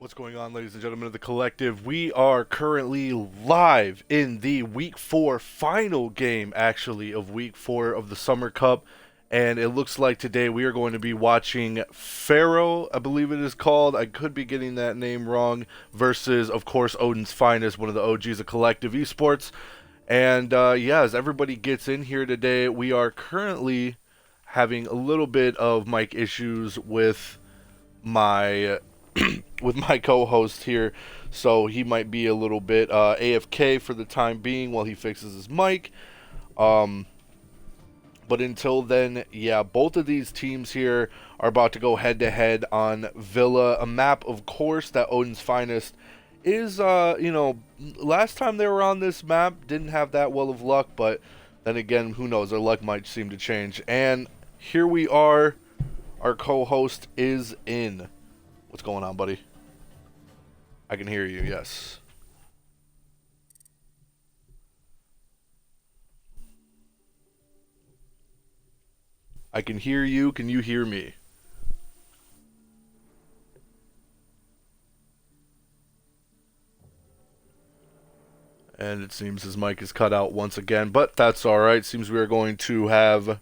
What's going on, ladies and gentlemen of the collective? We are currently live in the week 4 final game, actually, of week 4 of the Summer Cup. And it looks like today we are going to be watching Pharaoh, I believe it is called. I could be getting that name wrong. Versus, of course, Odin's Finest, one of the OGs of collective eSports. And yeah, as everybody gets in here today, we are currently having a little bit of mic issues with my with my co-host here, so he might be a little bit AFK for the time being while he fixes his mic. Um, but until then, yeah, both of these teams here are about to go head-to-head on Villa, a map, of course, that Odin's Finest is, last time they were on this map, didn't have that well of luck, but then again, who knows, their luck might seem to change. And here we are, our co-host is in. What's going on, buddy? I can hear you, yes. I can hear you. Can you hear me? And it seems his mic is cut out once again, but that's alright. Seems we are going to have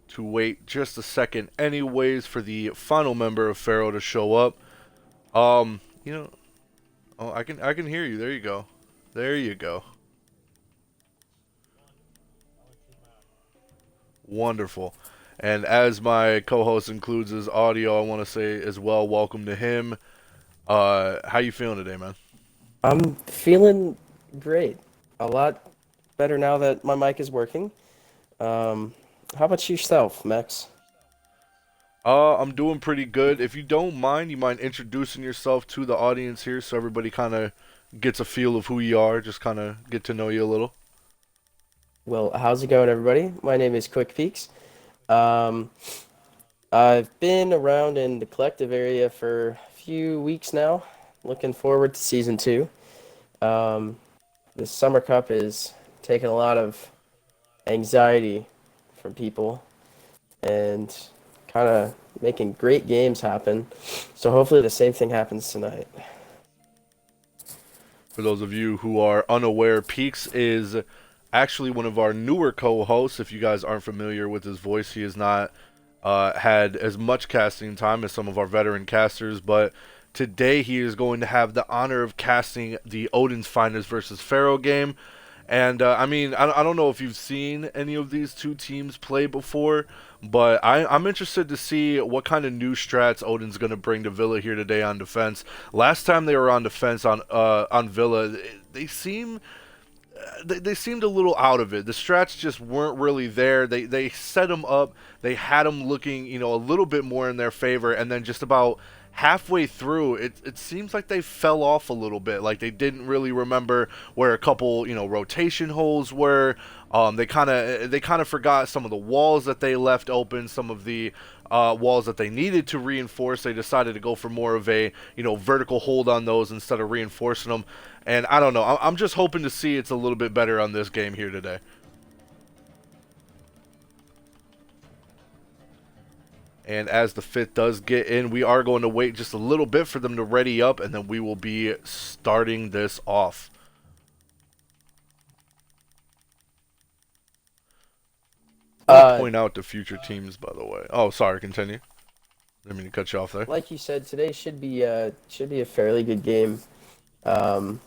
to wait just a second anyways for the final member of Pharaoh to show up. Oh, I can hear you. There you go. There you go. Wonderful. And as my co-host includes his audio, I want to say as well, welcome to him. How you feeling today, man? I'm feeling great. A lot better now that my mic is working. How about yourself, Max? I'm doing pretty good. If you don't mind, you mind introducing yourself to the audience here so everybody kind of gets a feel of who you are, just kind of get to know you a little. Well, how's it going, everybody? My name is Quick Peaks. Um, I've been around in the collective area for a few weeks now. Looking forward to season two. Um, the Summer Cup is taking a lot of anxiety from people and kind of making great games happen. So hopefully the same thing happens tonight. For those of you who are unaware, Peaks is actually one of our newer co-hosts. If you guys aren't familiar with his voice, he has not had as much casting time as some of our veteran casters, but today he is going to have the honor of casting the Odin's Finest versus Pharaoh game. And I don't know if you've seen any of these two teams play before, but I'm interested to see what kind of new strats Odin's going to bring to Villa here today on defense. Last time they were on defense on Villa, they seem they seemed a little out of it. The strats just weren't really there. They set them up. They had them looking, a little bit more in their favor, and then just about halfway through, it seems like they fell off a little bit. Like they didn't really remember where a couple, rotation holes were. They kind of forgot some of the walls that they left open, some of the walls that they needed to reinforce. They decided to go for more of a vertical hold on those instead of reinforcing them. And I don't know. I'm just hoping to see it's a little bit better on this game here today. And as the fifth does get in, we are going to wait just a little bit for them to ready up, and then we will be starting this off. I want to Uh, point out the future teams, by the way. Oh, sorry, continue. Didn't mean to cut you off there. like you said, today should be a fairly good game. Um,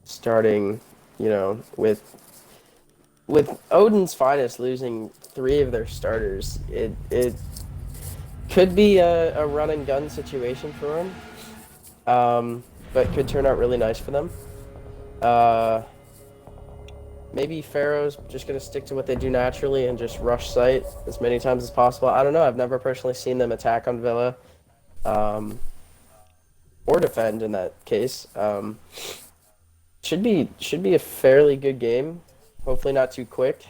Starting, with Odin's Finest losing three of their starters, it could be a run and gun situation for them. But could turn out really nice for them. Uh, Maybe Pharaoh's just gonna stick to what they do naturally and just rush site as many times as possible. I don't know. I've never personally seen them attack on Villa, um, or defend in that case. Should be a fairly good game. Hopefully not too quick.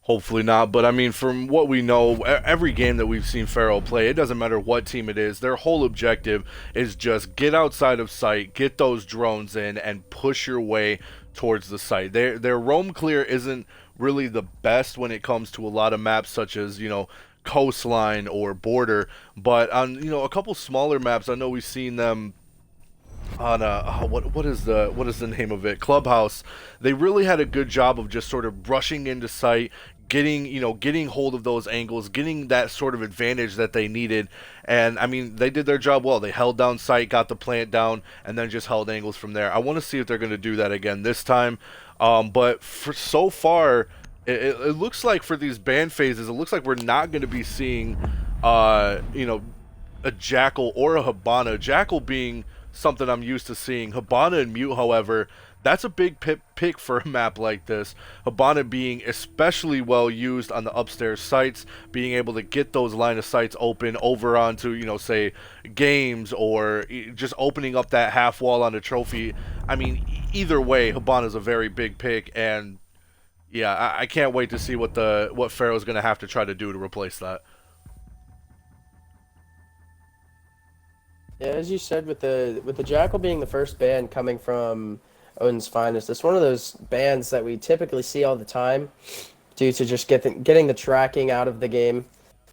Hopefully not, but I mean, from what we know, every game that we've seen Pharaoh play, it doesn't matter what team it is, their whole objective is just get outside of sight, get those drones in, and push your way towards the site. Their roam clear isn't really the best when it comes to a lot of maps, such as, coastline or border. But on a couple smaller maps, I know we've seen them on what is the name of it, Clubhouse. They really had a good job of just sort of rushing into sight, getting hold of those angles, getting that sort of advantage that they needed. And I mean, they did their job well. They held down sight, got the plant down, and then just held angles from there. I want to see if they're going to do that again this time. But for so far, it looks like for these ban phases, it looks like we're not going to be seeing a Jackal or a Hibana. Jackal being something I'm used to seeing. Hibana and Mute, however, that's a big pick for a map like this. Hibana being especially well used on the upstairs sites, being able to get those line of sights open over onto, say, games, or just opening up that half wall on a trophy. I mean, either way, Hibana's a very big pick, and yeah, I can't wait to see what Pharaoh's going to have to try to do to replace that. Yeah, as you said, with the Jackal being the first ban coming from Odin's Finest, it's one of those bans that we typically see all the time due to just getting the tracking out of the game.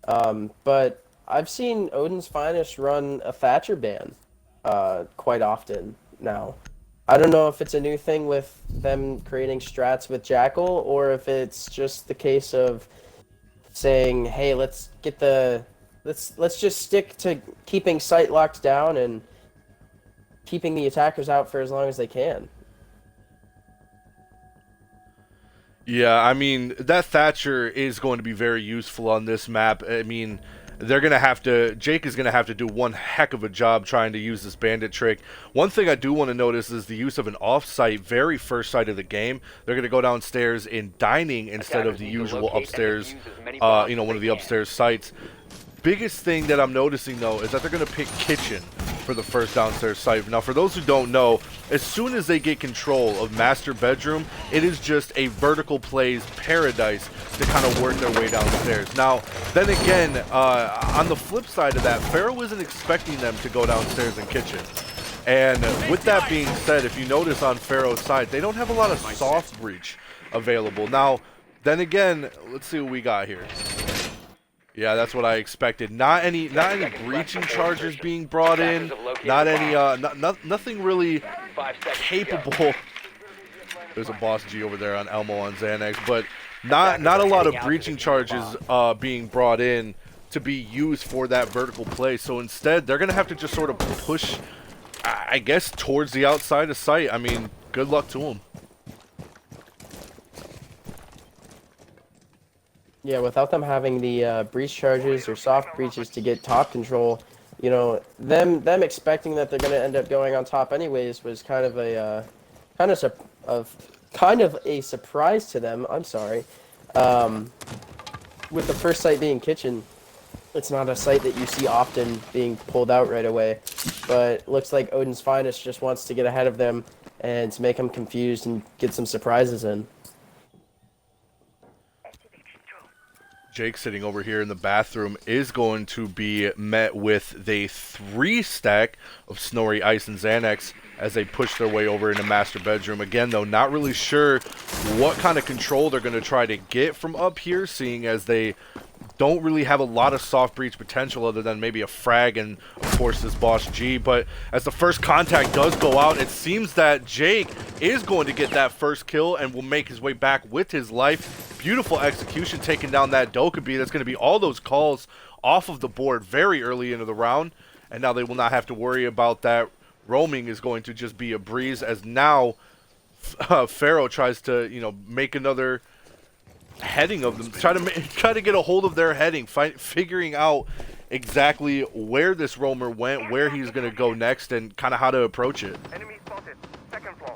But I've seen Odin's Finest run a Thatcher ban quite often now. I don't know if it's a new thing with them creating strats with Jackal, or if it's just the case of saying, "Hey, let's just stick to keeping sight locked down and keeping the attackers out for as long as they can." Yeah, I mean, that Thatcher is going to be very useful on this map. I mean, Jake is going to have to do one heck of a job trying to use this bandit trick. One thing I do want to notice is the use of an off-site, very first site of the game. They're going to go downstairs in dining instead of the usual upstairs, one of the upstairs sites. Biggest thing that I'm noticing, though, is that they're going to pick kitchen for the first downstairs site. Now, for those who don't know, as soon as they get control of master bedroom, it is just a vertical plays paradise to kind of work their way downstairs. Now, then again, on the flip side of that, Pharaoh isn't expecting them to go downstairs in kitchen. And with that being said, if you notice on Pharaoh's side, they don't have a lot of soft breach available. Now, then again, let's see what we got here. Yeah, that's what I expected. Not any breaching charges being brought in. Not any nothing really capable. There's a boss G over there on Elmo on Xanax, but not a lot of breaching charges being brought in to be used for that vertical play. So instead, they're gonna have to just sort of push, I guess, towards the outside of sight. I mean, good luck to them. Yeah, without them having the breach charges or soft breaches to get top control, them expecting that they're going to end up going on top anyways was kind of a surprise to them. I'm sorry. With the first site being kitchen, it's not a site that you see often being pulled out right away, but looks like Odin's Finest just wants to get ahead of them and to make them confused and get some surprises in. Jake, sitting over here in the bathroom, is going to be met with the 3-stack of Snorri, Ice, and Xanax as they push their way over into master bedroom. Again, though, not really sure what kind of control they're going to try to get from up here, seeing as they don't really have a lot of soft breach potential other than maybe a frag and, of course, this boss G. But as the first contact does go out, it seems that Jake is going to get that first kill and will make his way back with his life. Beautiful execution taking down that Dokkaebi. That's going to be all those calls off of the board very early into the round. And now they will not have to worry about that. Roaming is going to just be a breeze, as now Pharaoh tries to, make another heading of them, try to get a hold of their heading, figuring out exactly where this roamer went, where he's going to go next, and kind of how to approach it. Enemy spotted. Second floor.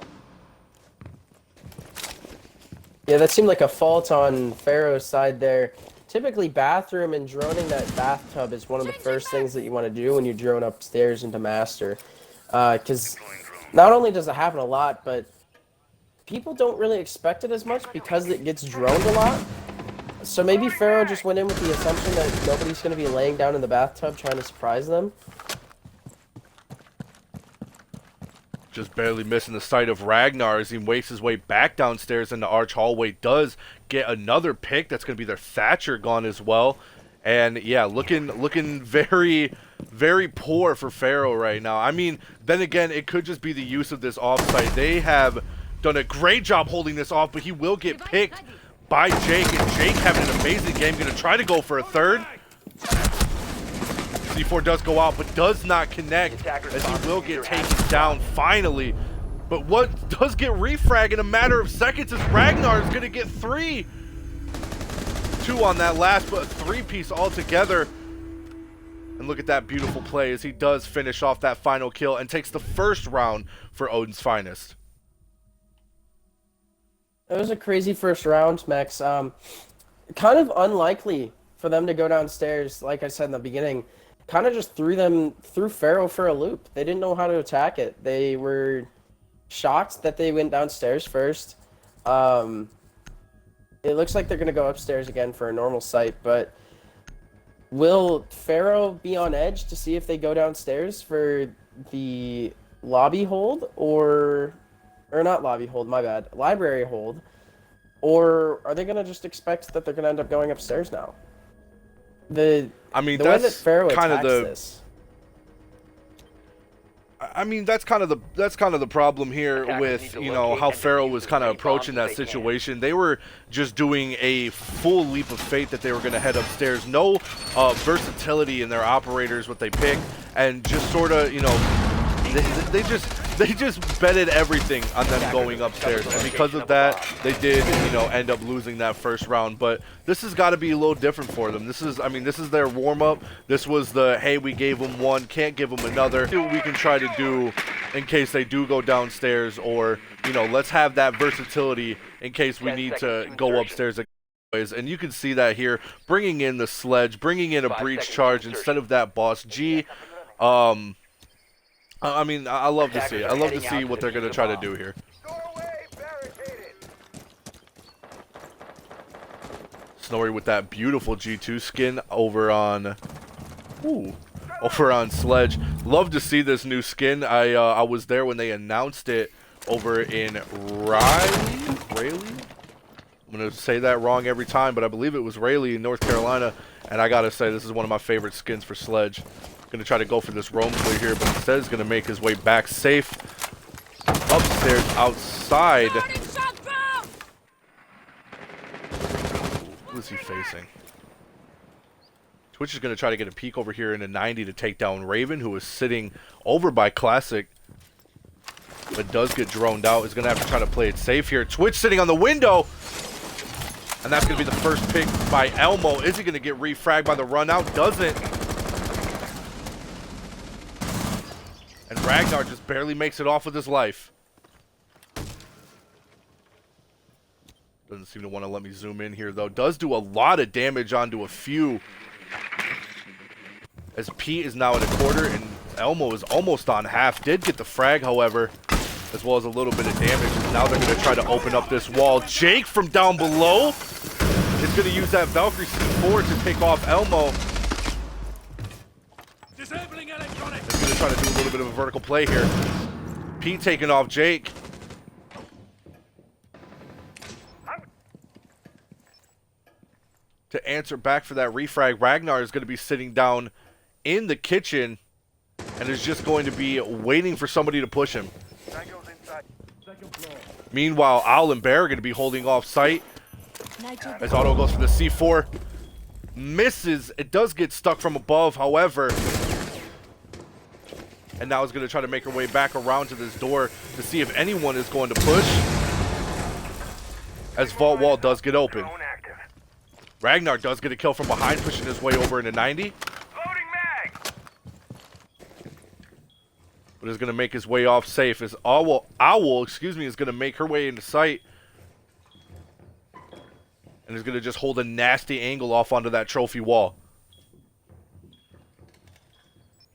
Yeah, that seemed like a fault on Pharaoh's side there. Typically, bathroom and droning that bathtub is one of the first things that you want to do when you drone upstairs into Master. Because not only does it happen a lot, but people don't really expect it as much because it gets droned a lot. So maybe Pharaoh just went in with the assumption that nobody's going to be laying down in the bathtub trying to surprise them. Just barely missing the sight of Ragnar as he makes his way back downstairs in the arch hallway. Does get another pick. That's going to be their Thatcher gone as well. And yeah, looking very, very poor for Pharaoh right now. I mean, then again, it could just be the use of this offsite. They have done a great job holding this off, but he will get picked by Jake, and Jake having an amazing game. Gonna try to go for a third. C4 does go out, but does not connect, as he will get taken down finally. But what does get refrag in a matter of seconds is Ragnar is gonna get 3. 2 on that last, but a 3-piece altogether. And look at that beautiful play as he does finish off that final kill and takes the first round for Odin's finest. It was a crazy first round, Max. Kind of unlikely for them to go downstairs, like I said in the beginning. Kind of just threw Pharaoh for a loop. They didn't know how to attack it. They were shocked that they went downstairs first. It looks like they're going to go upstairs again for a normal site, but will Pharaoh be on edge to see if they go downstairs for the lobby hold or not lobby hold, my bad, library hold, or are they going to just expect that they're going to end up going upstairs now? I mean, the way that that's Pharaoh kind of attacks the this. I mean, that's kind of the problem here with, you know, how Pharaoh was kind of approaching that situation. They were just doing a full leap of faith that they were going to head upstairs. No versatility in their operators, what they picked, and just sort of, you know, they just betted everything on them going upstairs, and because of that, they did, you know, end up losing that first round. But this has got to be a little different for them. This is, I mean, this is their warm-up. This was the, hey, we gave them one, can't give them another. See what we can try to do in case they do go downstairs, or, you know, let's have that versatility in case we need to go upstairs. And you can see that here, bringing in the sledge, bringing in a breach charge instead of that boss G. I mean, I love to see it. I love to see what they're going to try to do here. Snorri with that beautiful G2 skin over on Sledge. Love to see this new skin. I was there when they announced it over in Raleigh? I'm going to say that wrong every time, but I believe it was Raleigh in North Carolina, and I got to say this is one of my favorite skins for Sledge. Going to try to go for this roam play here, but instead is going to make his way back safe upstairs outside. Who is he facing? Twitch is going to try to get a peek over here in a 90 to take down Raven, who is sitting over by Classic, but does get droned out. Is going to have to try to play it safe here. Twitch sitting on the window, and that's going to be the first pick by Elmo. Is he going to get refragged by the run out? Doesn't. And Ragnar just barely makes it off with his life. Doesn't seem to want to let me zoom in here, though. Does do a lot of damage onto a few. As Pete is now at a quarter, and Elmo is almost on half. Did get the frag, however, as well as a little bit of damage. And now they're going to try to open up this wall. Jake from down below is going to use that Valkyrie C4 to pick off Elmo. Disabling electronics. He's going to try to do a little bit of a vertical play here. Pete taking off Jake. To answer back for that refrag, Ragnar is going to be sitting down in the kitchen and is just going to be waiting for somebody to push him. Meanwhile, Owl and Bear are going to be holding off sight as Otto goes for the C4. Misses. It does get stuck from above, however. And now is going to try to make her way back around to this door to see if anyone is going to push. As Vault Wall does get open. Ragnar does get a kill from behind, pushing his way over into 90. But is going to make his way off safe as Owl, is going to make her way into sight. And is going to just hold a nasty angle off onto that trophy wall.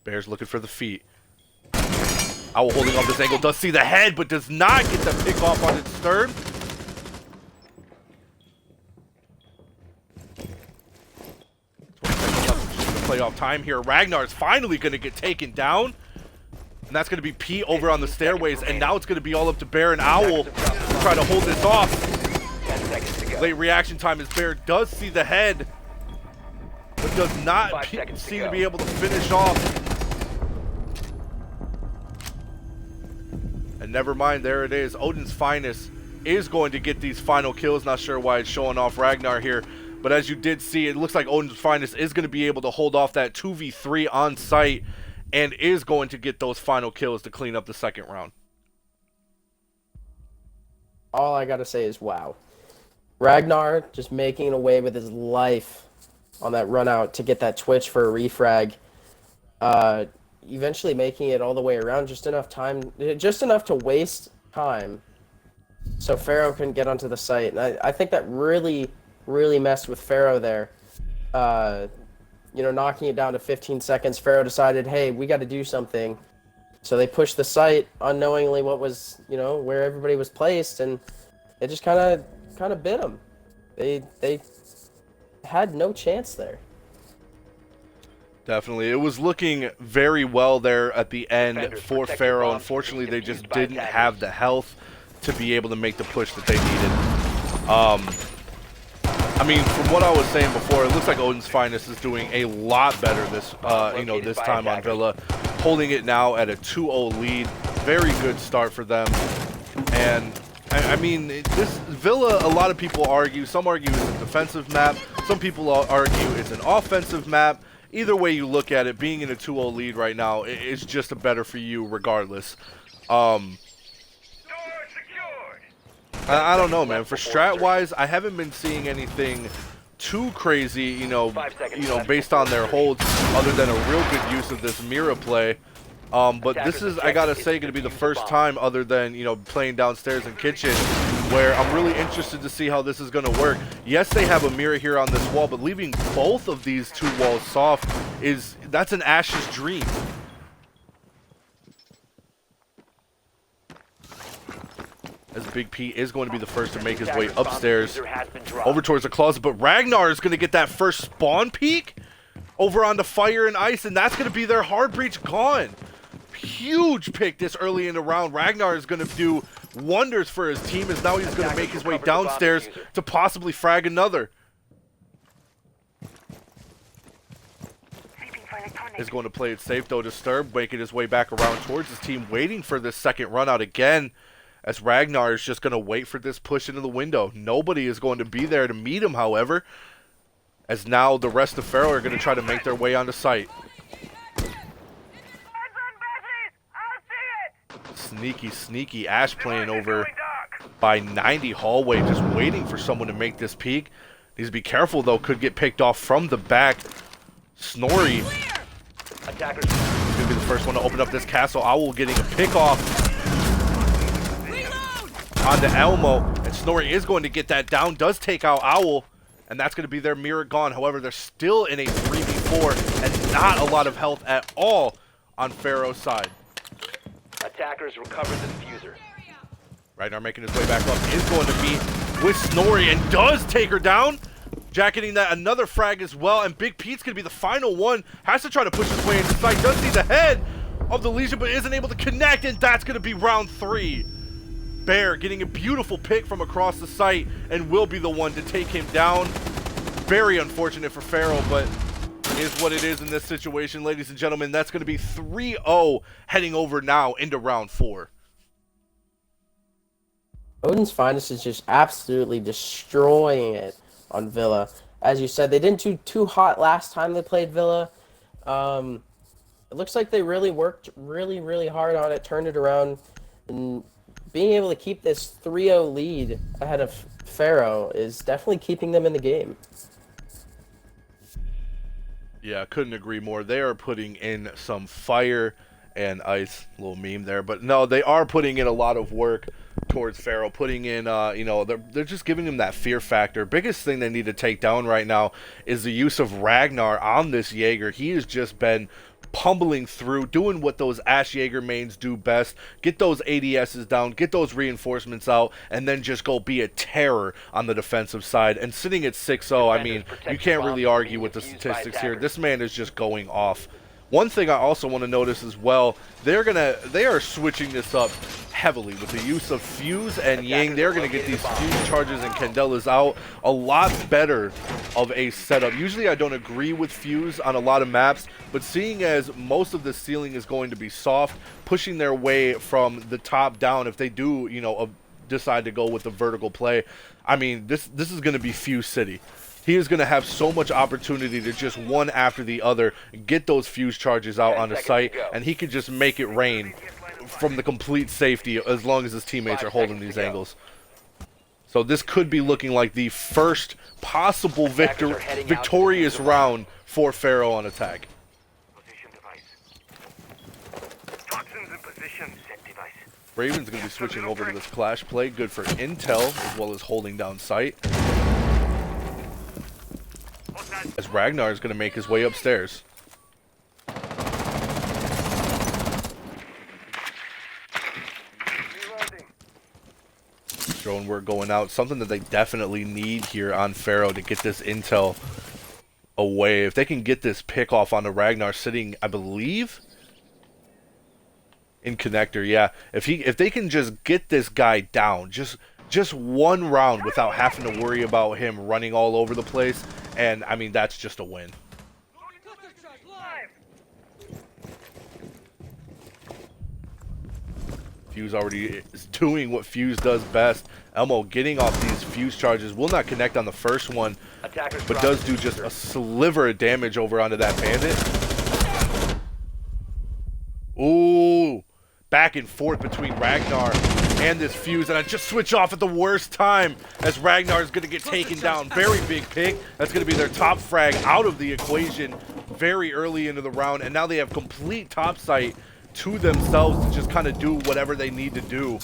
Bear's looking for the feet. Owl holding off this angle, does see the head, but does not get the pick off on its third. Playoff time here. Ragnar is finally going to get taken down. And that's going to be Pete over on the stairways. And now it's going to be all up to Bear and Owl to try to hold this off. Late reaction time as Bear does see the head. but does not 5 seconds to seem go. to be able to finish off. And never mind, there it is. Odin's Finest is going to get these final kills. Not sure why it's showing off Ragnar here, but as you did see, it looks like Odin's Finest is going to be able to hold off that 2v3 on site and is going to get those final kills to clean up the second round. All I gotta say is wow. Ragnar just making away with his life on that run out to get that twitch for a refrag. Eventually making it all the way around, just enough to waste time so Pharaoh couldn't get onto the site. And I think that really messed with Pharaoh there. Knocking it down to 15 seconds, Pharaoh decided, hey, we got to do something. So they pushed the site unknowingly what was, where everybody was placed, and it just kind of bit them. They had no chance there. Definitely. It was looking very well there at the end Defenders for protect Pharaoh. the bombs Unfortunately, from they being just defused by didn't attackers. have the health to be able to make the push that they needed. I mean, from what I was saying before, it looks like Odin's Finest is doing a lot better this time on Villa, holding it now at a 2-0 lead. Very good start for them. And I mean, this Villa, a lot of people argue. Some argue it's a defensive map. Some people argue it's an offensive map. Either way you look at it, being in a 2-0 lead right now is just better for you regardless. I don't know, man. For strat-wise, I haven't been seeing anything too crazy, based on their holds, other than a real good use of this Mira play. But this is, I gotta say, going to be the first time, other than, playing downstairs in kitchen, where I'm really interested to see how this is going to work. Yes, they have a mirror here on this wall, but leaving both of these two walls soft that's an Ash's dream. As Big P is going to be the first to make his way upstairs over towards the closet, but Ragnar is going to get that first spawn peek over onto Fire and Ice, and that's going to be their hard breach gone. Huge pick this early in the round. Ragnar is going to do wonders for his team, as now he's going to make his way downstairs to possibly frag another. Is going to play it safe though. Disturb making his way back around towards his team, waiting for this second run out again, as Ragnar is just going to wait for this push into the window. Nobody is going to be there to meet him, however, as now the rest of Pharaoh are going to try to make their way onto site. Sneaky Ash playing over by 90 hallway, just waiting for someone to make this peek. Needs to be careful though, could get picked off from the back. Snorri Attackers. is going to be the first one to open up this castle. Owl getting a pick off onto Elmo, and Snorri is going to get that down, does take out Owl, and that's going to be their mirror gone. However, they're still in a 3v4 and not a lot of health at all on Pharaoh's side. Attackers recovered the diffuser. Ragnar making his way back up is going to meet with Snorri and does take her down, jacketing that another frag as well, and Big Pete's going to be the final one. Has to try to push his way into sight, does see the head of the Legion, but isn't able to connect, and that's going to be round 3. Bear getting a beautiful pick from across the site and will be the one to take him down. Very unfortunate for Pharaoh, but is what it is in this situation, ladies and gentlemen. That's going to be 3-0 heading over now into round 4. Odin's Finest is just absolutely destroying it on Villa. As you said, they didn't do too hot last time they played Villa. It looks like they really worked really hard on it, turned it around, and being able to keep this 3-0 lead ahead of Pharaoh is definitely keeping them in the game. Yeah, couldn't agree more. They are putting in some Fire and Ice, little meme there, but no, they are putting in a lot of work towards Pharaoh, putting in, they're just giving him that fear factor. Biggest thing they need to take down right now is the use of Ragnar on this Jaeger. He has just been pummeling through, doing what those Ash Jaeger mains do best. Get those ADSs down, get those reinforcements out, and then just go be a terror on the defensive side. And sitting at 6-0, I mean, you can't really argue with the statistics here. This man is just going off One thing I also want to notice as well, they are switching this up heavily with the use of Fuse and Ying. They're going to get these Fuse charges and Candelas out a lot better of a setup. Usually I don't agree with Fuse on a lot of maps, but seeing as most of the ceiling is going to be soft, pushing their way from the top down, if they do, you know, decide to go with the vertical play, I mean, this is going to be Fuse City. He is going to have so much opportunity to just one after the other get those Fuse charges out on the site, and he could just make it rain from the complete safety as long as his teammates are holding these angles. So this could be looking like the first possible victorious round for Pharaoh on attack. Position device. Toxins in position. Set device. Raven's going to be switching over to this clash play. Good for intel as well as holding down sight. As Ragnar is going to make his way upstairs. Reloading. Drone work going out. Something that they definitely need here on Pharaoh to get this intel away. If they can get this pick off on the Ragnar sitting, I believe, in connector. Yeah, if they can just get this guy down, just one round without having to worry about him running all over the place, and I mean that's just a win. Fuse already is doing what Fuse does best. Elmo getting off these Fuse charges, will not connect on the first one, but does do just a sliver of damage over onto that bandit. Ooh, back and forth between Ragnar and this Fuse, and I just switch off at the worst time as Ragnar is going to get taken down. Very big pick. That's going to be their top frag out of the equation very early into the round, and now they have complete top sight to themselves to just kind of do whatever they need to do.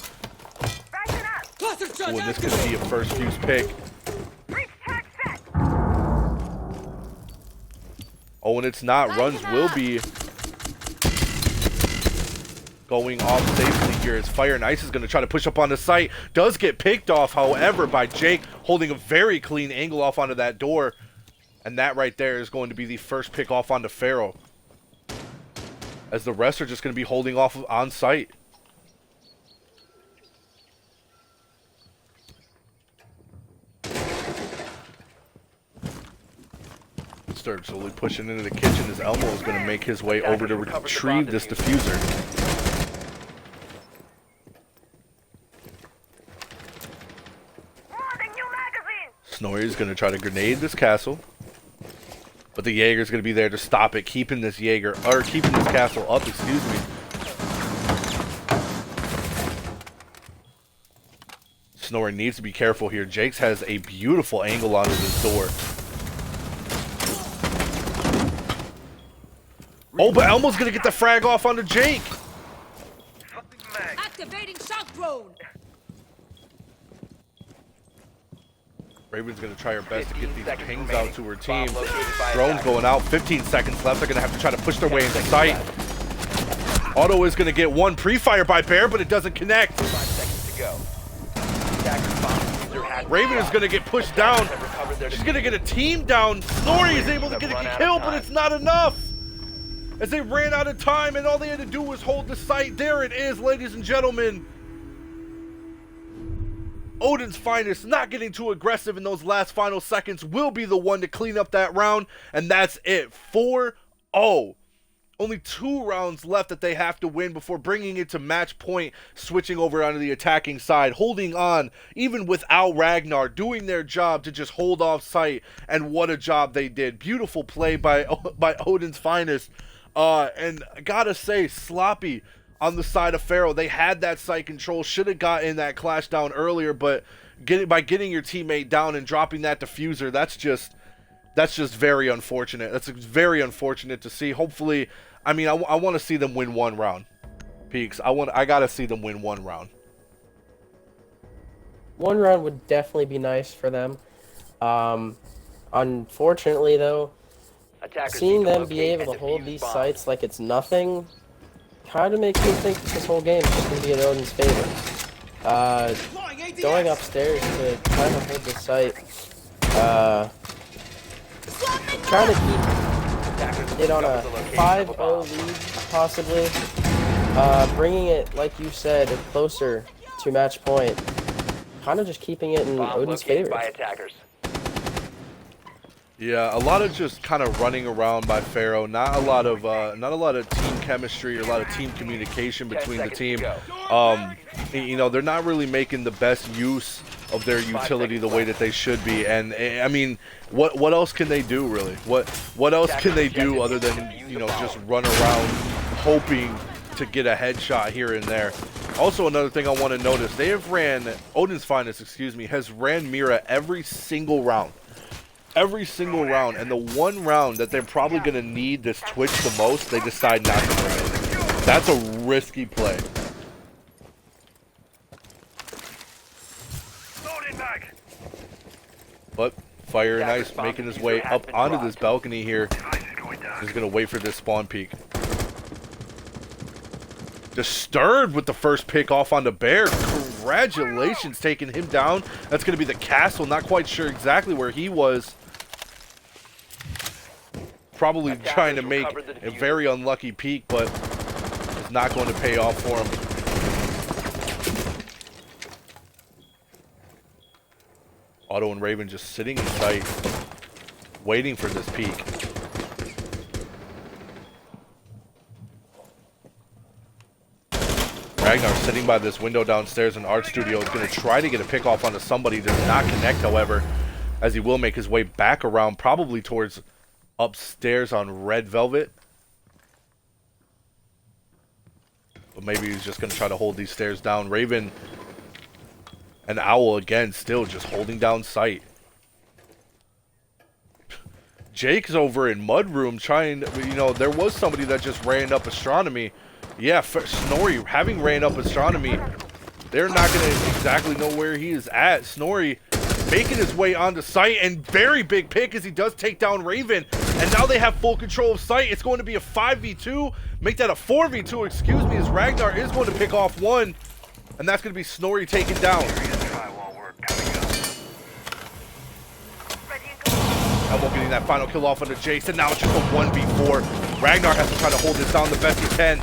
Ooh, and this could be a first Fuse pick. Oh, and it's not. Runs will be going off safely here as Fire and Ice is going to try to push up on the site. Does get picked off, however, by Jake, holding a very clean angle off onto that door. And that right there is going to be the first pick off onto Pharaoh, as the rest are just going to be holding off on site. Start slowly pushing into the kitchen as Elmo is going to make his way over to retrieve this diffuser. Snorri is going to try to grenade this castle, but the Jaeger is going to be there to stop it, keeping this castle up, excuse me. Snorri needs to be careful here. Jake's has a beautiful angle onto this door. Oh, but Elmo's going to get the frag off onto Jake. Activating shock drone. Raven's going to try her best to get these pings out to her team. Drone's going out. 15 seconds left. They're going to have to try to push their way into sight. Auto is going to get one pre-fire by Bear, but it doesn't connect. 5 seconds to go. Raven is going to get pushed down. She's going to get a team down. Snorri is able to get a kill, but it's not enough, as they ran out of time, and all they had to do was hold the site. There it is, ladies and gentlemen. Odin's finest, not getting too aggressive in those last final seconds, will be the one to clean up that round, and that's it. 4-0. Only 2 rounds left that they have to win before bringing it to match point, switching over onto the attacking side, holding on even without Ragnar, doing their job to just hold off sight, and what a job they did. Beautiful play by Odin's finest. And I gotta say, sloppy on the side of Pharaoh. They had that site control, should have gotten that clash down earlier, but by getting your teammate down and dropping that diffuser, that's just very unfortunate. That's very unfortunate to see. Hopefully, I mean, I want to see them win one round. Peaks, I gotta see them win one round. One round would definitely be nice for them. Unfortunately, though, seeing them be able to hold these sites like it's nothing kind of makes me think this whole game is going to be in Odin's favor. Going upstairs to try to hold the site, trying to keep it on a 5-0 lead, possibly. Bringing it, like you said, closer to match point. Kind of just keeping it in Bomb Odin's located favor. by attackers. Yeah, a lot of just kind of running around by Pharaoh. Not a lot of team chemistry or a lot of team communication between the team. You know, they're not really making the best use of their utility the way that they should be. And I mean, what else can they do really? What else can they do other than, you know, just run around hoping to get a headshot here and there? Also, another thing I want to notice, they have ran Odin's Finest, excuse me, has ran Mira every single round. Every single round, and the one round that they're probably going to need this Twitch the most, they decide not to bring it. That's a risky play. Loading back. But Fire and Ice making his way up onto this balcony here. Device is going down. He's going to wait for this spawn peek. Disturbed with the first pick off on the Bear. Congratulations, taking him down. That's going to be the castle. Not quite sure exactly where he was. Probably trying to make a very unlucky peek, but it's not going to pay off for him. Otto and Raven just sitting in sight, waiting for this peek. Ragnar sitting by this window downstairs in Art Studio is going to try to get a pick off onto somebody. Does not connect, however, as he will make his way back around, probably towards upstairs on Red Velvet. But maybe he's just going to try to hold these stairs down. Raven and Owl again still just holding down sight. Jake's over in Mudroom trying, you know, there was somebody that just ran up Astronomy. Yeah, Snorri having ran up Astronomy, they're not going to exactly know where he is at. Snorri making his way onto site, and very big pick as he does take down Raven. And now they have full control of site. It's going to be a 5v2. Make that a 4v2, excuse me, as Ragnar is going to pick off one. And that's going to be Snorri taken down. Elmo getting that final kill off onto Jason. Now it's just a 1v4. Ragnar has to try to hold this down the best he can.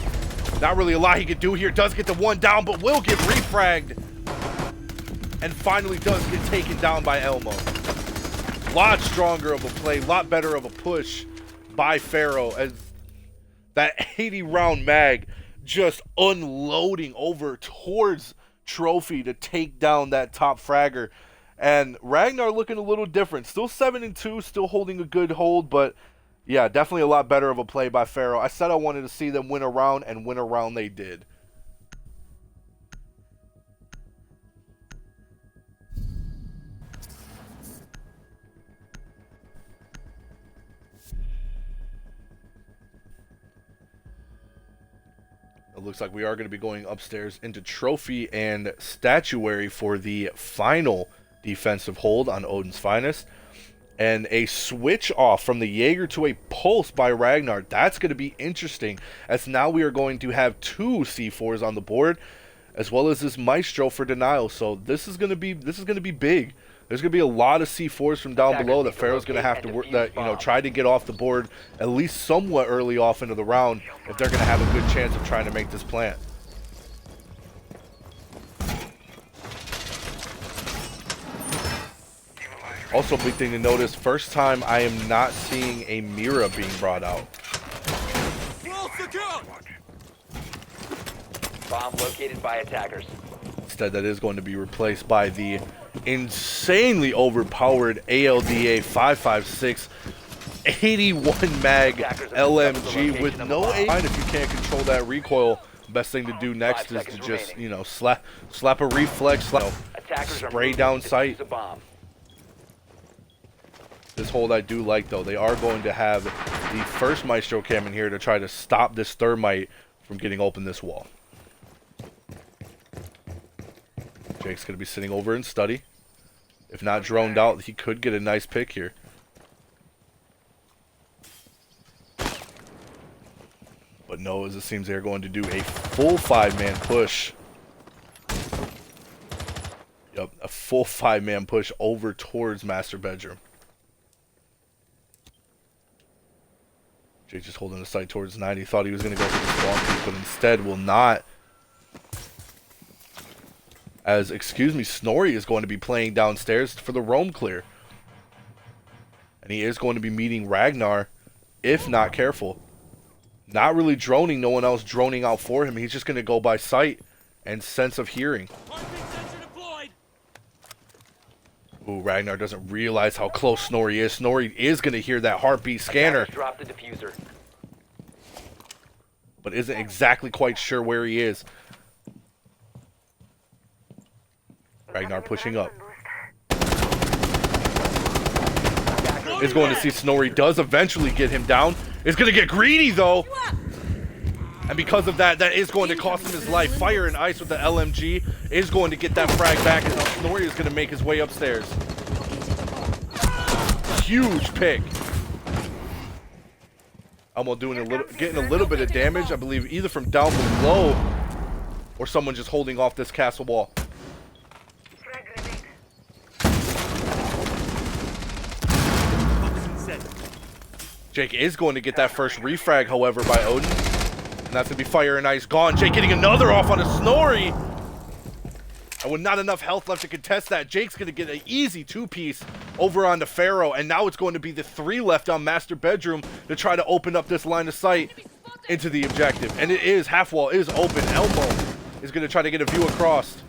Not really a lot he can do here. Does get the one down, but will get refragged. And finally does get taken down by Elmo. Lot stronger of a play, lot better of a push by Pharaoh, as that 80 round mag just unloading over towards Trophy to take down that top fragger. And Ragnar looking a little different. Still 7-2, still holding a good hold, but yeah, definitely a lot better of a play by Pharaoh. I said I wanted to see them win a round, and win a round they did. It looks like we are going to be going upstairs into Trophy and Statuary for the final defensive hold on Odin's Finest. And a switch off from the Jaeger to a Pulse by Ragnar. That's going to be interesting, as now we are going to have 2 C4s on the board, as well as this Maestro for denial. So this is going to be big. There's going to be a lot of C4s from down below that Pharaoh's going to have to work, that, you know, try to get off the board at least somewhat early off into the round if they're going to have a good chance of trying to make this plant. Also, big thing to notice, first time I am not seeing a Mira being brought out. Bomb located by attackers. Instead, that is going to be replaced by the insanely overpowered ALDA 5.56 81 mag LMG with no aim. If you can't control that recoil, best thing to do next is to just, you know, slap a reflex, spray down sight. This hold I do like, though. They are going to have the first Maestro cam in here to try to stop this Thermite from getting open this wall. Jake's going to be sitting over in study. If not droned out, he could get a nice pick here. But no, as it seems they're going to do a full 5-man push. Yep, a full 5-man push over towards Master Bedroom. Jake just holding the sight towards 90. Thought he was going to go for the spawn peek, but instead will not. As, excuse me, Snorri is going to be playing downstairs for the roam clear. And he is going to be meeting Ragnar, if not careful. Not really droning, no one else droning out for him. He's just going to go by sight and sense of hearing. Ooh, Ragnar doesn't realize how close Snorri is. Snorri is going to hear that heartbeat scanner. Drop the diffuser. But isn't exactly quite sure where he is. Ragnar pushing up. Is going to see Snorri does eventually get him down. Is going to get greedy though. And because of that, that is going to cost him his life. Fire and Ice with the LMG is going to get that frag back, and Snorri is going to make his way upstairs. Huge pick. Elmo doing getting a little bit of damage, I believe, either from down below or someone just holding off this castle wall. Jake is going to get that first refrag, however, by Odin. And that's going to be Fire and Ice gone. Jake getting another off on a Snorri. And with not enough health left to contest that, Jake's going to get an easy two-piece over on the Pharaoh. And now it's going to be the 3 left on Master Bedroom to try to open up this line of sight into the objective. And it is, half wall is open. Elmo is going to try to get a view across.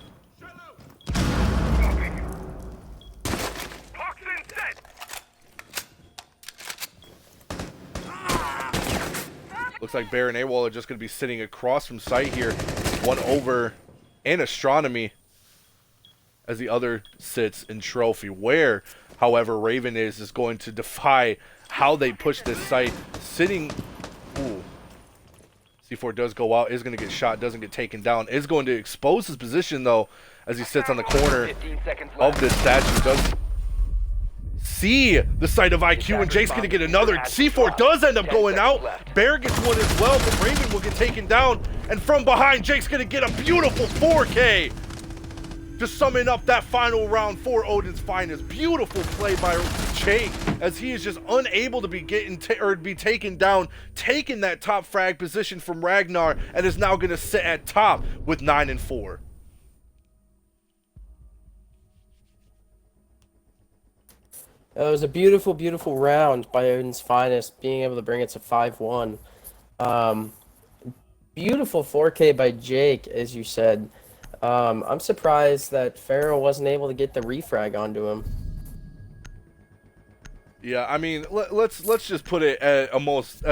Looks like Bear and AWOL are just going to be sitting across from sight here. One over in Astronomy as the other sits in Trophy. Where, however, Raven is going to defy how they push this site. Sitting... Ooh. C4 does go out, is going to get shot, doesn't get taken down. Is going to expose his position, though, as he sits on the corner of this statue. Does see the site of IQ, and Jake's going to get another. C4 does end up going out. Bear gets one as well, but Raven will get taken down. And from behind, Jake's going to get a beautiful 4K. Just summing up that final round for Odin's finest. Beautiful play by Jake, as he is just unable to be taken down, taking that top frag position from Ragnar, and is now going to sit at top with 9 and 4. It was a beautiful, beautiful round by Odin's finest, being able to bring it to 5-1. Beautiful 4K by Jake, as you said. I'm surprised that Pharaoh wasn't able to get the refrag onto him. Yeah, I mean, let's just put it at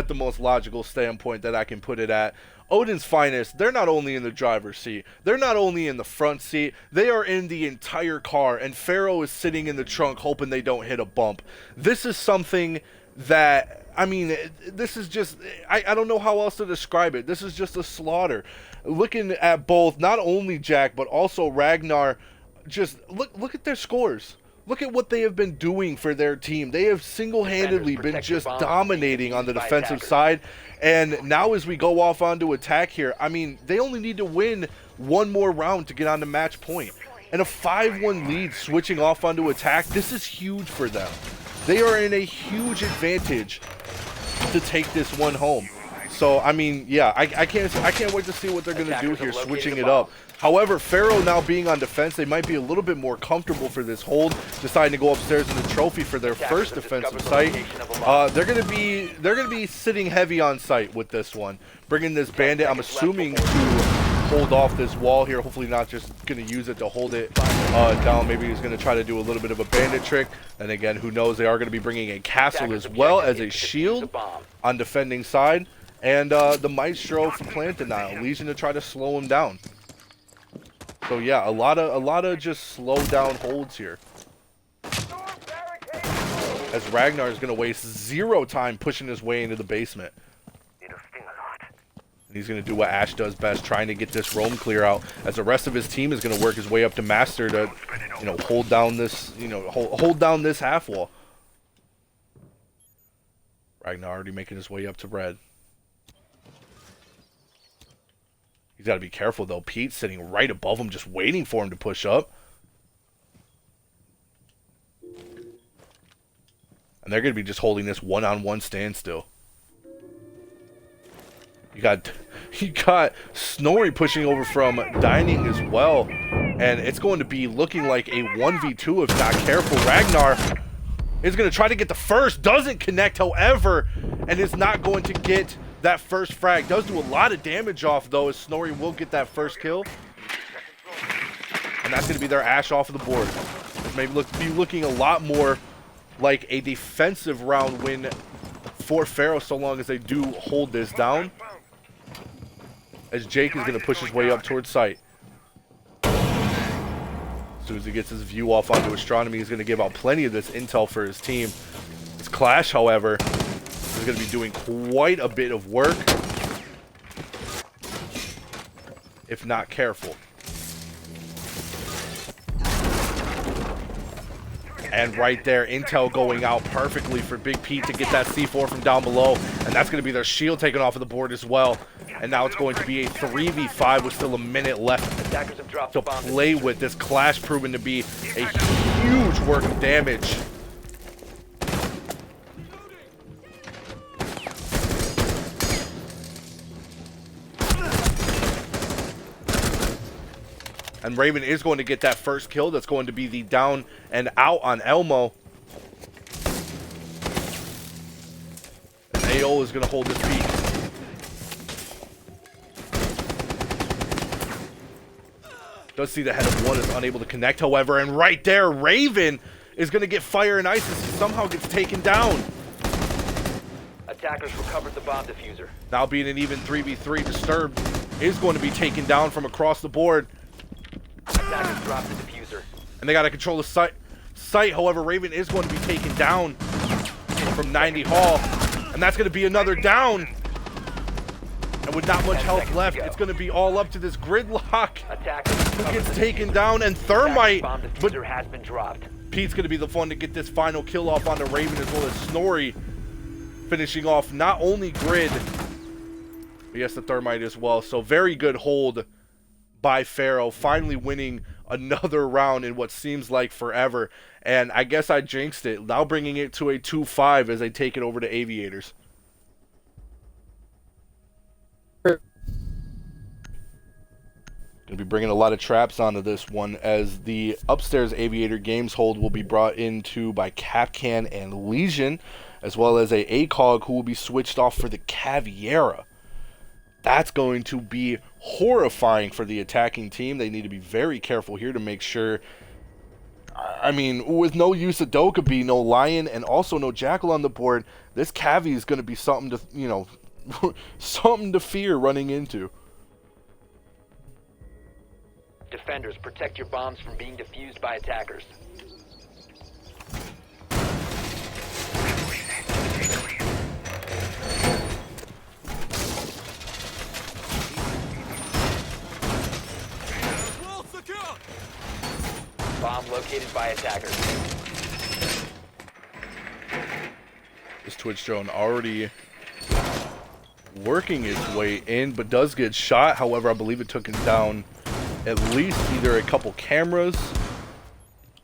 the most logical standpoint that I can put it at. Odin's finest, they're not only in the driver's seat, they're not only in the front seat, they are in the entire car, and Pharaoh is sitting in the trunk hoping they don't hit a bump. This is something that, I mean, this is just, I don't know how else to describe it. This is just a slaughter. Looking at both, not only Jack, but also Ragnar, just look at their scores. Look at what they have been doing for their team. They have single-handedly been just dominating on the defensive side. And now as we go off onto attack here, I mean, they only need to win one more round to get on to match point. And a 5-1 lead switching off onto attack, this is huge for them. They are in a huge advantage to take this one home. So, I mean, yeah, I can't wait to see what they're going to do here, switching it up. However, Pharaoh now being on defense, they might be a little bit more comfortable for this hold, deciding to go upstairs in the trophy for their first defensive site. They're going to be sitting heavy on site with this one, bringing this bandit, I'm assuming, to hold off this wall here. Hopefully not just going to use it to hold it down. Maybe he's going to try to do a little bit of a bandit trick. And again, who knows, they are going to be bringing a castle as well as a shield on defending side. And the Maestro from Plant Denial, Legion to try to slow him down. So yeah, a lot of just slow down holds here. As Ragnar is going to waste 0 time pushing his way into the basement. And he's going to do what Ash does best, trying to get this roam clear out, as the rest of his team is going to work his way up to Master to, you know, hold down this, hold down this half wall. Ragnar already making his way up to red. He's got to be careful, though. Pete's sitting right above him, just waiting for him to push up. And they're going to be just holding this one-on-one standstill. You got Snorri pushing over from dining as well, and it's going to be looking like a 1v2 if not careful. Ragnar is going to try to get the first, doesn't connect, however, and is not going to get that first frag. Does do a lot of damage off though, as Snorri will get that first kill, and that's going to be their Ash off of the board. This may be looking a lot more like a defensive round win for Pharaoh, so long as they do hold this down. As Jake is going to push his way up towards site. As soon as he gets his view off onto astronomy, he's going to give out plenty of this intel for his team. This Clash, however, is going to be doing quite a bit of work if not careful. And right there, intel going out perfectly for Big Pete to get that C4 from down below. And that's going to be their shield taken off of the board as well. And now it's going to be a 3v5 with still a minute left to play with. This Clash proving to be a huge work of damage. And Raven is going to get that first kill. That's going to be the down and out on Elmo. And AO is going to hold this peak. Does see the head of one, is unable to connect, however. And right there, Raven is going to get fire and ice as he somehow gets taken down. Attackers recovered the bomb diffuser. Now being an even 3v3, Disturbed is going to be taken down from across the board. Attackers dropped the diffuser. And they got to control the site. However, Raven is going to be taken down from 90 Hall. And that's going to be another down. And with not much health left, it's going to be all up to this Gridlock. Who gets taken down, and Thermite. But has been dropped. Pete's going to be the one to get this final kill off on the Raven, as well as Snorri finishing off not only Grid, but yes, the Thermite as well. So very good hold by Pharaoh, finally winning another round in what seems like forever. And I guess I jinxed it, now bringing it to a 2-5 as they take it over to Aviators. Going to be bringing a lot of traps onto this one, as the upstairs Aviator Games hold will be brought into by Capcan and Legion, as well as a ACOG who will be switched off for the Caviera. That's going to be horrifying for the attacking team. They need to be very careful here to make sure. I mean, with no use of Dokkaebi, no Lion, and also no Jackal on the board, this Cavi is going to be something to, you know, something to fear running into. Defenders, protect your bombs from being defused by attackers. Bomb located by attackers. This Twitch drone already working its way in, but does get shot. However, I believe it took him down at least either a couple cameras,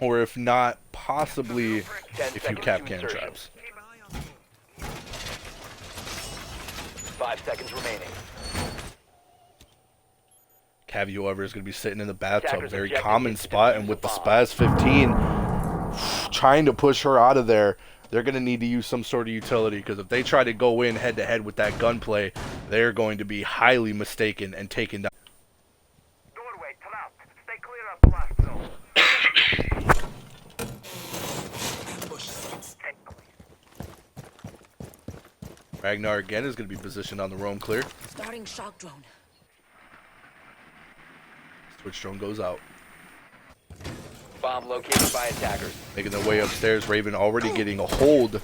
or if not, possibly a few Capcan traps. 5 seconds remaining. Cavi, however, is going to be sitting in the bathtub, very common spot, and with the Spaz 15 trying to push her out of there, they're going to need to use some sort of utility, because if they try to go in head-to-head with that gunplay, they're going to be highly mistaken and taken down. Doorway collapsed. Stay clear of blast zone. Ragnar again is going to be positioned on the roam clear. Starting shock drone. Twitch drone goes out. Bomb located by attackers. Making their way upstairs. Raven already getting a hold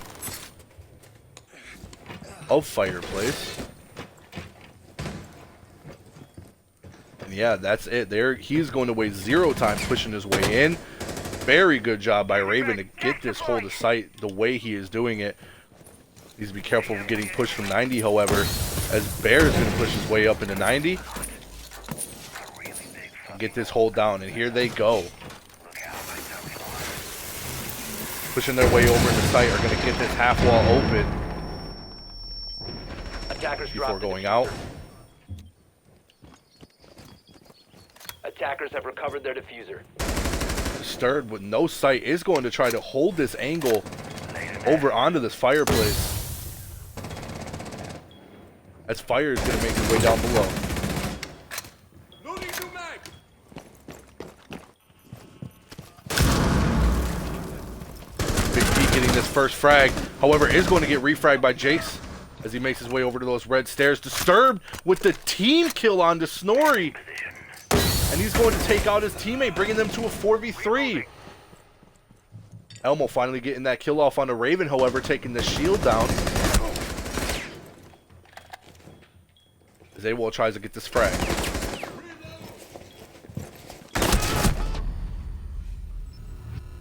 of Fireplace. And yeah, that's it. There, he's going to waste 0 time pushing his way in. Very good job by Raven to get this hold of sight the way he is doing it. Needs to be careful of getting pushed from 90, however, as Bear is going to push his way up into 90. Get this hold down, and here they go. Pushing their way over into sight, are going to get this half wall open Attackers before dropped the going diffuser. out. Attackers have recovered their diffuser. Disturbed with no sight is going to try to hold this angle over onto this fireplace. As fire is going to make his way down below. Big P getting this first frag, however, is going to get refragged by Jace as he makes his way over to those red stairs. Disturbed with the team kill onto Snorri. And he's going to take out his teammate, bringing them to a 4v3. Elmo finally getting that kill off on the Raven, however, taking the shield down. As AWOL tries to get this frag.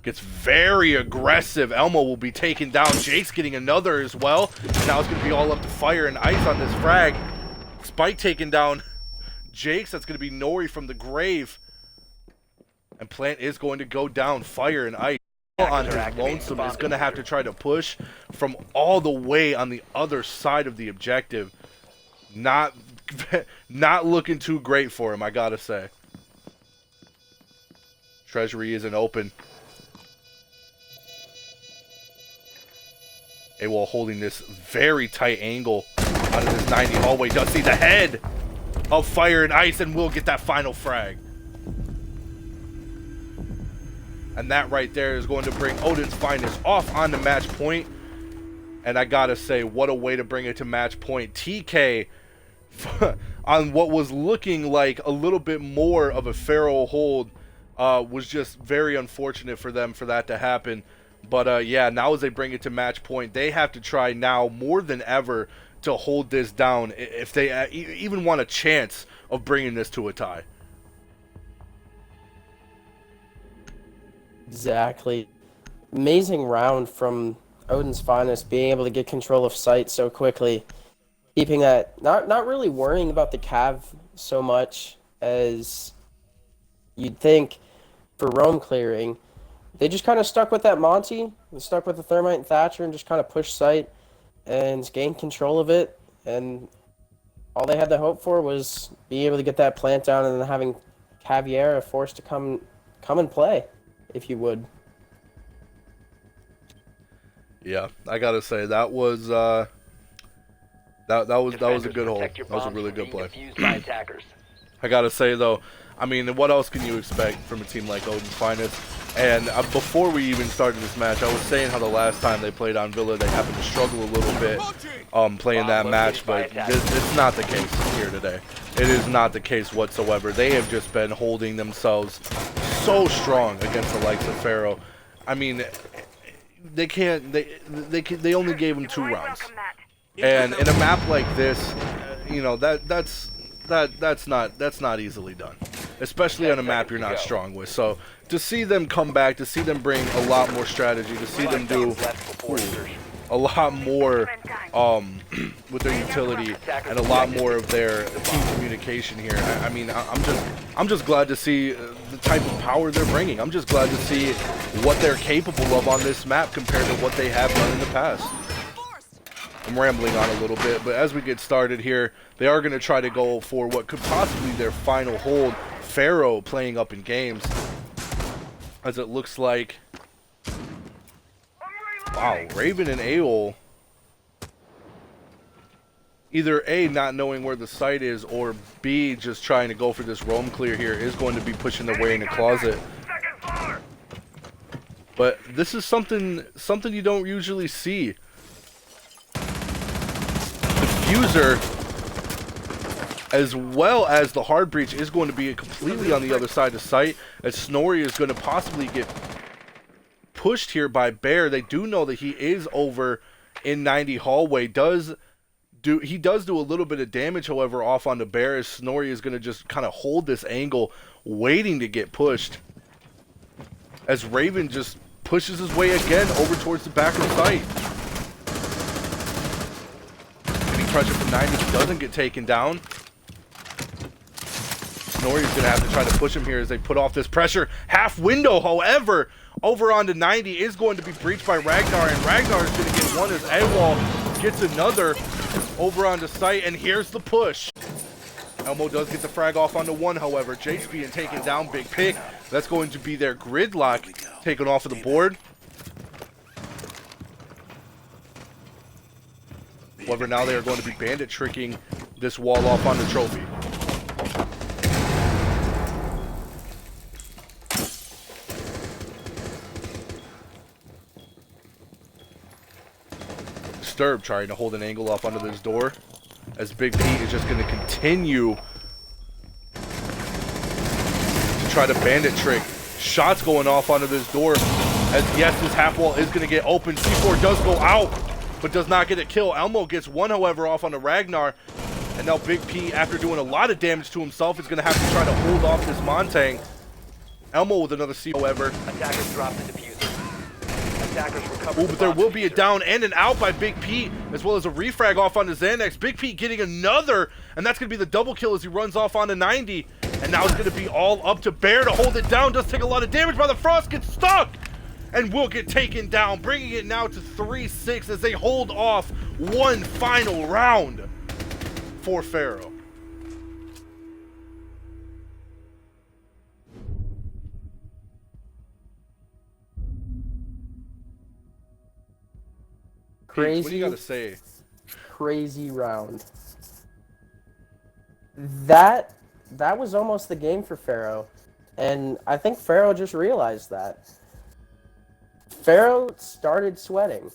Gets very aggressive. Elmo will be taken down. Jake's getting another as well. Now it's going to be all up to fire and ice on this frag. Spike taking down Jake's. That's going to be Nori from the grave. And Plant is going to go down. Fire and ice on his lonesome is going to have to try to push from all the way on the other side of the objective. Not looking too great for him, I gotta say. Treasury isn't open. AWOL holding this very tight angle out of this 90 hallway. Does see the head of Fire and Ice and will get that final frag. And that right there is going to bring Odin's Finest off on the match point. And I gotta say, what a way to bring it to match point. TK on what was looking like a little bit more of a Pharaoh hold was just very unfortunate for them for that to happen. But yeah, now as they bring it to match point, they have to try now more than ever to hold this down if they even want a chance of bringing this to a tie. Exactly. Amazing round from Odin's Finest, being able to get control of sight so quickly. Keeping that, not really worrying about the Cav so much as you'd think for roam clearing. They just kind of stuck with that Monty, and stuck with the Thermite and Thatcher, and just kind of pushed sight and gained control of it. And all they had to hope for was being able to get that plant down and then having Caviera forced to come and play, if you would. Yeah, I gotta say that was that was a good hold. That was a really good play. I gotta say though, I mean, what else can you expect from a team like Odin's Finest? And before we even started this match, I was saying how the last time they played on Villa, they happened to struggle a little bit playing that match, but it's not the case here today. It is not the case whatsoever. They have just been holding themselves so strong against the likes of Pharaoh. I mean, they only gave him 2 rounds. And in a map like this, you know, that's not easily done, especially on a map you're not strong with. So to see them come back, to see them bring a lot more strategy, to see them do a lot more with their utility and a lot more of their team communication here. I mean, I'm just glad to see the type of power they're bringing. I'm just glad to see what they're capable of on this map compared to what they have done in the past. I'm rambling on a little bit, but as we get started here, they are going to try to go for what could possibly be their final hold. Pharaoh playing up in games, as it looks like. Wow, Raven and AWOL, either A, not knowing where the site is, or B, just trying to go for this roam clear here, is going to be pushing their way in the closet. But this is something you don't usually see. Diffuser, as well as the hard breach, is going to be completely on the other side of site, as Snorri is going to possibly get pushed here by Bear. They do know that he is over in 90 hallway. He does do a little bit of damage, however, off on the Bear, as Snorri is going to just kind of hold this angle, waiting to get pushed, as Raven just pushes his way again over towards the back of the site. Pressure from 90, he doesn't get taken down. Snorri's going to have to try to push him here as they put off this pressure. Half window, however, over onto 90 is going to be breached by Ragnar, and Ragnar is going to get one as AWOL gets another over onto site, and here's the push. Elmo does get the frag off onto one, however. Jake's being taken down, big pick. That's going to be their gridlock taken off of the board. However, now they are going to be bandit tricking this wall off on the trophy. Disturb trying to hold an angle off onto this door, as Big Pete is just going to continue to try to bandit trick. Shots going off onto this door, as yes, this half wall is going to get open. C4 does go out, but does not get a kill. Elmo gets one, however, off onto Ragnar. And now Big P, after doing a lot of damage to himself, is going to have to try to hold off this Montang. Elmo with another C, however. Attackers drop the diffuser. Attackers recover. Ooh, but there will be a down and an out by Big P, as well as a refrag off onto Xanax. Big P getting another, and that's going to be the double kill as he runs off onto 90. And now it's going to be all up to Bear to hold it down. Does take a lot of damage by the Frost, gets stuck, and will get taken down, bringing it now to 3-6 as they hold off one final round for Pharaoh. Peach, what do you got to say? Crazy round. That was almost the game for Pharaoh, and I think Pharaoh just realized that. Pharaoh started sweating.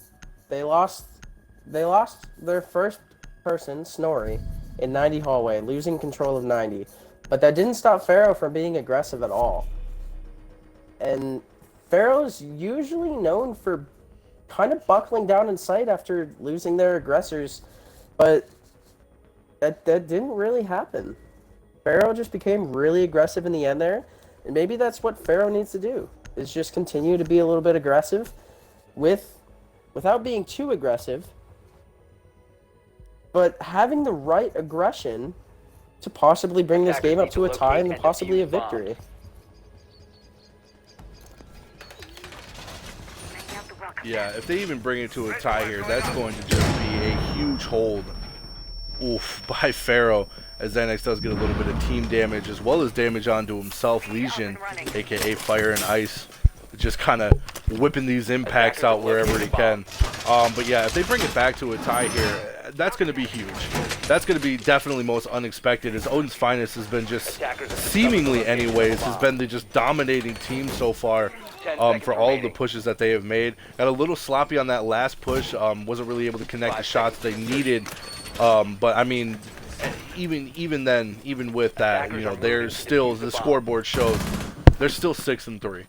They lost their first person, Snorri, in 90 hallway, losing control of 90. But that didn't stop Pharaoh from being aggressive at all. And Pharaoh's usually known for kind of buckling down in sight after losing their aggressors, but that didn't really happen. Pharaoh just became really aggressive in the end there, and maybe that's what Pharaoh needs to do, is just continue to be a little bit aggressive without being too aggressive, but having the right aggression to possibly bring this game up to a tie and possibly a victory. Yeah, if they even bring it to a tie here, that's going to just be a huge hold, by Pharaoh, as Xanax does get a little bit of team damage as well as damage onto himself. Legion, aka Fire and Ice, just kind of whipping these impacts out wherever he can. But yeah, if they bring it back to a tie here, that's going to be huge. That's going to be definitely most unexpected, as Odin's Finest has been just, seemingly anyways, has been the just dominating team so far. For all of the pushes that they have made. Got a little sloppy on that last push, wasn't really able to connect the shots they needed, but I mean, even then, even with that, you know, there's still, the scoreboard shows, they're still 6-3.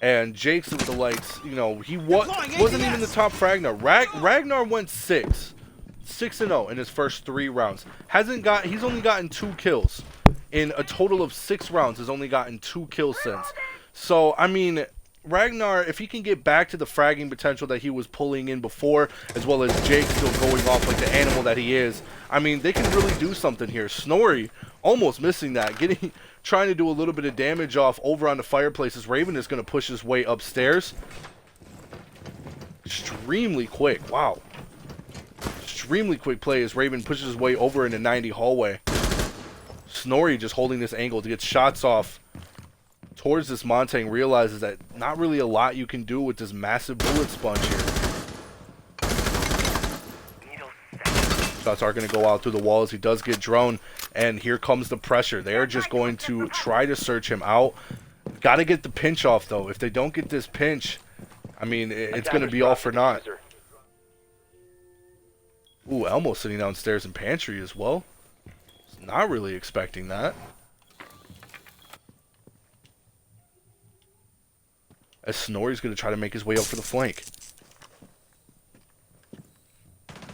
And Jake's with the likes, you know, he wasn't even the top Ragnar. Ragnar went 6-0 in his first 3 rounds. He's only gotten 2 kills. In a total of 6 rounds, has only gotten 2 kills since. So, I mean, Ragnar, if he can get back to the fragging potential that he was pulling in before, as well as Jake still going off like the animal that he is, I mean, they can really do something here. Snorri almost missing that, trying to do a little bit of damage off over on the fireplaces. Raven is going to push his way upstairs. Extremely quick, wow. Extremely quick play as Raven pushes his way over in the 90 hallway. Snorri just holding this angle to get shots off towards this Montang, realizes that not really a lot you can do with this massive bullet sponge here. Shots are going to go out through the walls. He does get drone, and here comes the pressure. They are just going to try to search him out. Got to get the pinch off, though. If they don't get this pinch, I mean, it's going to be all for naught. Ooh, Elmo sitting downstairs in pantry as well. Not really expecting that. As Snorri's going to try to make his way up for the flank.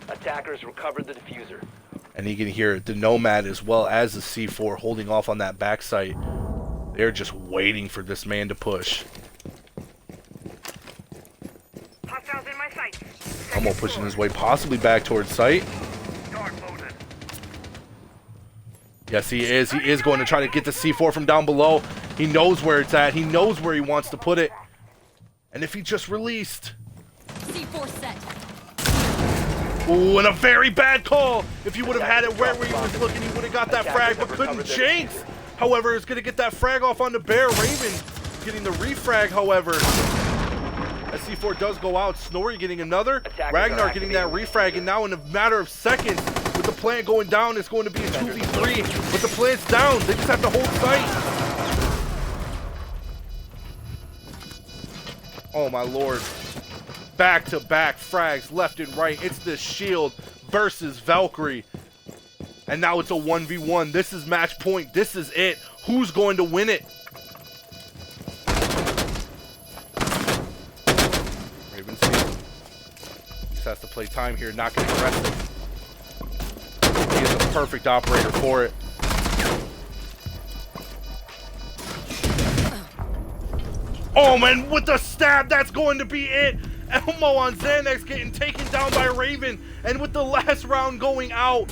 Attackers recovered the diffuser. And you can hear the Nomad as well as the C4 holding off on that back site. They're just waiting for this man to push. Hostiles in my sight. Elmo pushing his way possibly back towards site. Yes, he is. He is going to try to get the C4 from down below. He knows where it's at. He knows where he wants to put it. And if he just released. C4 set. Ooh, and a very bad call. If he would have had it right where he was looking, he would have got that frag, but couldn't Jinx. However, is going to get that frag off on the Bear. Raven getting the refrag, however. As C4 does go out, Snorri getting another. Ragnar getting that refrag, and now in a matter of seconds, with the plant going down, it's going to be a 2v3. But the plant's down. They just have to hold sight. Oh, my lord. Back-to-back frags left and right. It's the Shield versus Valkyrie. And now it's a 1v1. This is match point. This is it. Who's going to win it? Raven Steel just has to play time here, not getting aggressive. He is a perfect operator for it. Oh, man, with the stab, that's going to be it. Elmo on Xanax getting taken down by Raven, and with the last round going out,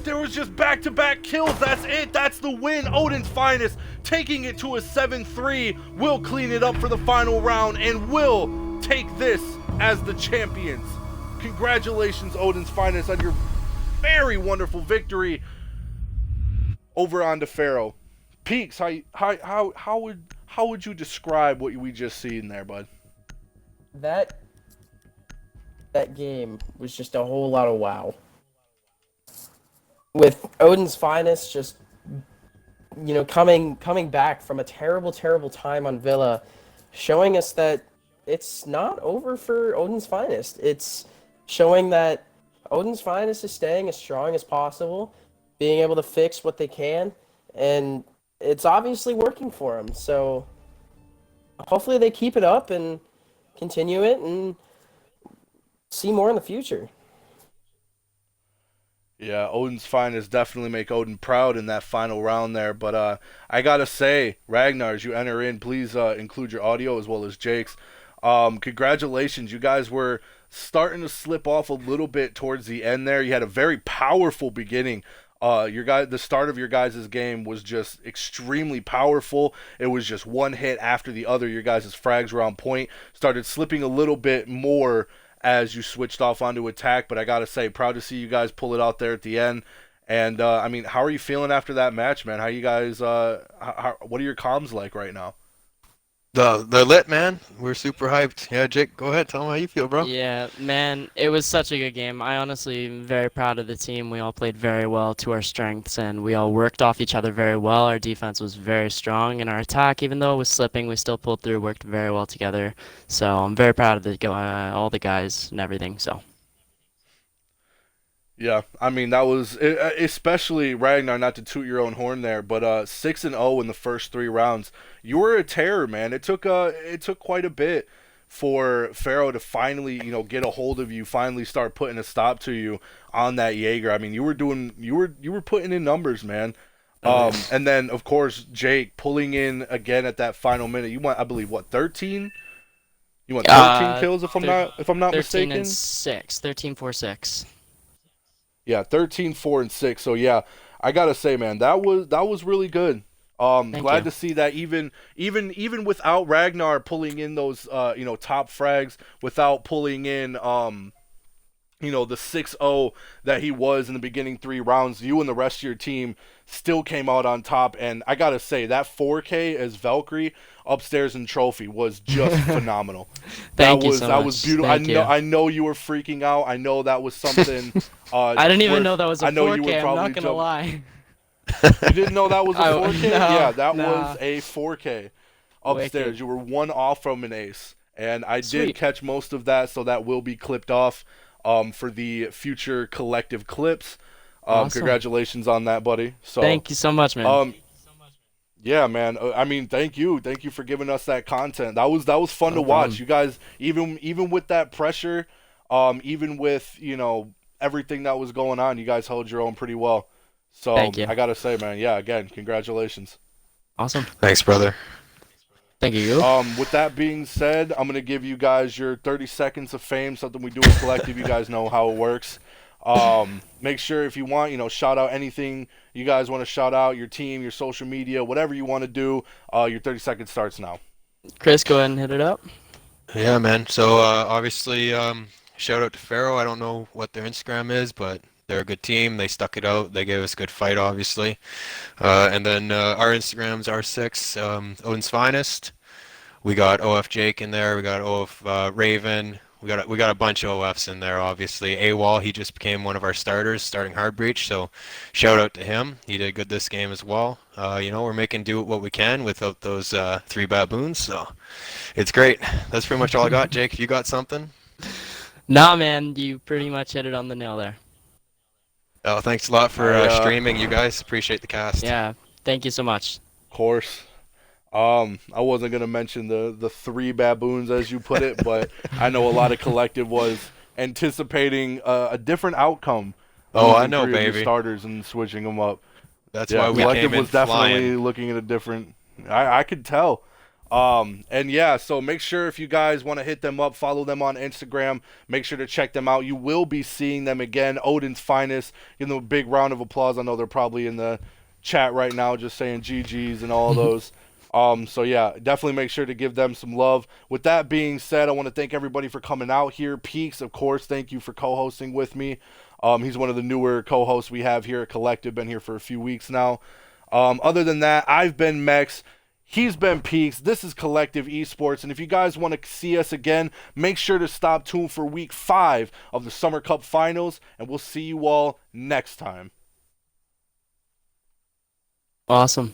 there was just back-to-back kills. That's it. That's the win. Odin's Finest taking it to a 7-3. Will clean it up for the final round and will take this as the champions. Congratulations, Odin's Finest, on your very wonderful victory over on the Pharaoh. Peaks, how would you describe what we just seen there, bud? That game was just a whole lot of wow. With Odin's Finest just, you know, coming back from a terrible time on Villa, showing us that it's not over for Odin's Finest. It's showing that Odin's Finest is staying as strong as possible, being able to fix what they can, and it's obviously working for them. So hopefully they keep it up and continue it and see more in the future. Yeah, Odin's Finest definitely make Odin proud in that final round there. But I gotta say, Ragnar, as you enter in, please include your audio as well as Jake's. Congratulations, you guys were starting to slip off a little bit towards the end there. You had a very powerful beginning. The start of your guys' game was just extremely powerful. It was just one hit after the other. Your guys' frags were on point. Started slipping a little bit more as you switched off onto attack, but I gotta say, proud to see you guys pull it out there at the end. And I mean, how are you feeling after that match, man? How you guys? What are your comms like right now? They're lit, man. We're super hyped. Yeah, Jake, go ahead. Tell them how you feel, bro. Yeah, man, it was such a good game. I honestly am very proud of the team. We all played very well to our strengths, and we all worked off each other very well. Our defense was very strong, and our attack, even though it was slipping, we still pulled through, worked very well together. So I'm very proud of all the guys and everything. So. Yeah, I mean, that was especially Ragnar, not to toot your own horn there, but 6-0 in the first 3 rounds. You were a terror, man. It took quite a bit for Pharaoh to finally, get a hold of you, finally start putting a stop to you on that Jaeger. I mean, you were putting in numbers, man. And then of course Jake pulling in again at that final minute. You went, I believe, what, 13? You went 13 kills if I'm not 13 mistaken. 13 and 6. 13, 4, 6. Yeah, 13, 4, and 6. So yeah, I gotta say, man, that was really good. Glad to see that even without Ragnar pulling in those top frags, without pulling in the 6-0 that he was in the beginning 3 rounds, you and the rest of your team still came out on top. And I gotta say, that 4K as Valkyrie upstairs in trophy was just phenomenal. That was beautiful. I know you were freaking out. I know that was something. I didn't even know that was a 4K. You would I'm probably not gonna lie. You didn't know that was a 4K? No, Yeah, that no. was a 4K upstairs. Wicked. You were 1 off from an ace, and I did Sweet. catch most of that, so that will be clipped off for the future collective clips. Awesome. Congratulations on that, buddy. So Thank you so much, man. yeah, man. I mean, thank you for giving us that content. That was fun to watch. You guys, even with that pressure, even with everything that was going on, you guys held your own pretty well. So Thank you. I gotta say, man, yeah, again, congratulations. Awesome. Thanks, brother. Thank you. With that being said, I'm gonna give you guys your 30 seconds of fame, something we do in collective. You guys know how it works. Make sure if you want, shout out anything you guys want to shout out, your team, your social media, whatever you want to do. Your 30 seconds starts now. Chris, go ahead and hit it up. Yeah, man. So obviously, Shout out to Pharaoh. I don't know what their Instagram is, but they're a good team. They stuck it out. They gave us a good fight, obviously. And then our Instagrams are six. Odin's Finest. We got OF Jake in there. We got OF Raven. We got a bunch of OFs in there, obviously. AWOL, he just became one of our starters, starting Hard Breach. So shout out to him. He did good this game as well. We're making do what we can without those three baboons. So it's great. That's pretty much all I got. Jake, you got something? Nah, man, you pretty much hit it on the nail there. Oh, thanks a lot for I, streaming, you guys. Appreciate the cast. Yeah, thank you so much. Of course. I wasn't gonna mention the three baboons as you put it, but I know a lot of collective was anticipating a different outcome. Oh, I losing know, three of your baby. starters and switching them up. That's Yeah, why we collective came in was definitely flying. looking at a different. I could tell. And yeah, so make sure if you guys want to hit them up, follow them on Instagram. Make sure to check them out. You will be seeing them again. Odin's Finest. Give them a big round of applause. I know they're probably in the chat right now, just saying GGs and all those. So yeah, definitely make sure to give them some love. With that being said, I want to thank everybody for coming out here. Peaks, of course, thank you for co-hosting with me. He's one of the newer co-hosts we have here at Collective. Been here for a few weeks now. Other than that, I've been Mex. He's been Peaks. This is Collective Esports. And if you guys want to see us again, make sure to stop tuned for week 5 of the Summer Cup Finals. And we'll see you all next time. Awesome.